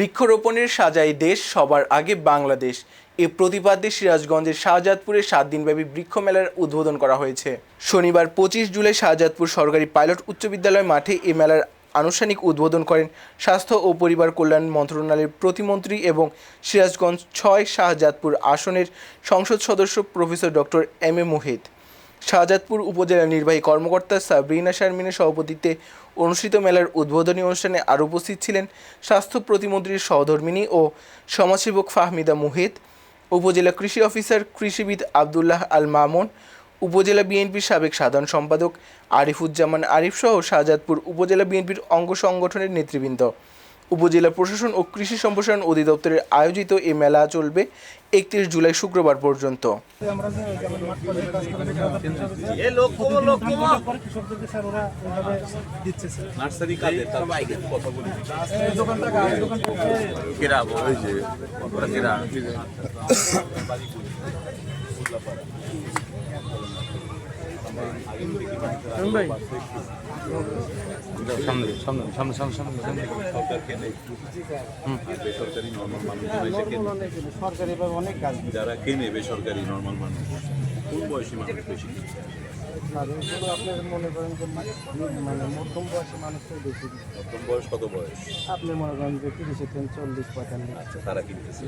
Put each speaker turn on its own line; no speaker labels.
বৃক্ষরোপণের সাজাই দেশ, সবার আগে বাংলাদেশ। এ প্রতিপাদ্যে সিরাজগঞ্জের শাহজাদপুরে 7 দিনব্যাপী বৃক্ষ মেলার উদ্বোধন করা হয়েছে। শনিবার 25 জুলাই শাহজাদপুর সরকারি পাইলট উচ্চ বিদ্যালয় মাঠে এ মেলার আনুষ্ঠানিক উদ্বোধন করেন স্বাস্থ্য ও পরিবার কল্যাণ মন্ত্রণালয়ের প্রতিমন্ত্রী এবং সিরাজগঞ্জ 6 শাহজাদপুর আসনের সংসদ সদস্য professor doctor M A Muhith. Shahzadpur উপজেলা নির্বাহী কর্মকর্তা সাবরিনা শারমিনের সভাপতিত্বে অনুষ্ঠিত মেলার উদ্বোধনী অনুষ্ঠানে আরও উপস্থিত ছিলেন স্বাস্থ্য প্রতিমন্ত্রীর সহধর্মিণী ও সমাজসেবক ফাহমিদা মুহিত, উপজেলা কৃষি অফিসার কৃষিবিদ আবদুল্লাহ আল মামুন, উপজেলা বিএনপির সাবেক সাধারণ সম্পাদক আরিফুজ্জামান আরিফ সহ শাহজাদপুর উপজেলা বিএনপির অঙ্গ সংগঠনের নেতৃবৃন্দ। উপজেলা প্রশাসন ও কৃষি সম্প্রসারণ অধিদপ্তরের আয়োজিত এ মেলা চলবে 31 জুলাই শুক্রবার পর্যন্ত।
বেসরকারি নর্মাল মানুষ যারা কেনে বেসরকারি নর্মাল মানুষ কোন বয়সী মানুষ বেশি
আপনার মনে করেন যে মানে মধ্যম বয়সী মানুষটাই বেশি।
মধ্যম বয়স কত বয়স?
আপনি মনে করেন যে 30 থেকে 40-45।
আচ্ছা, তারা কিনতেছে।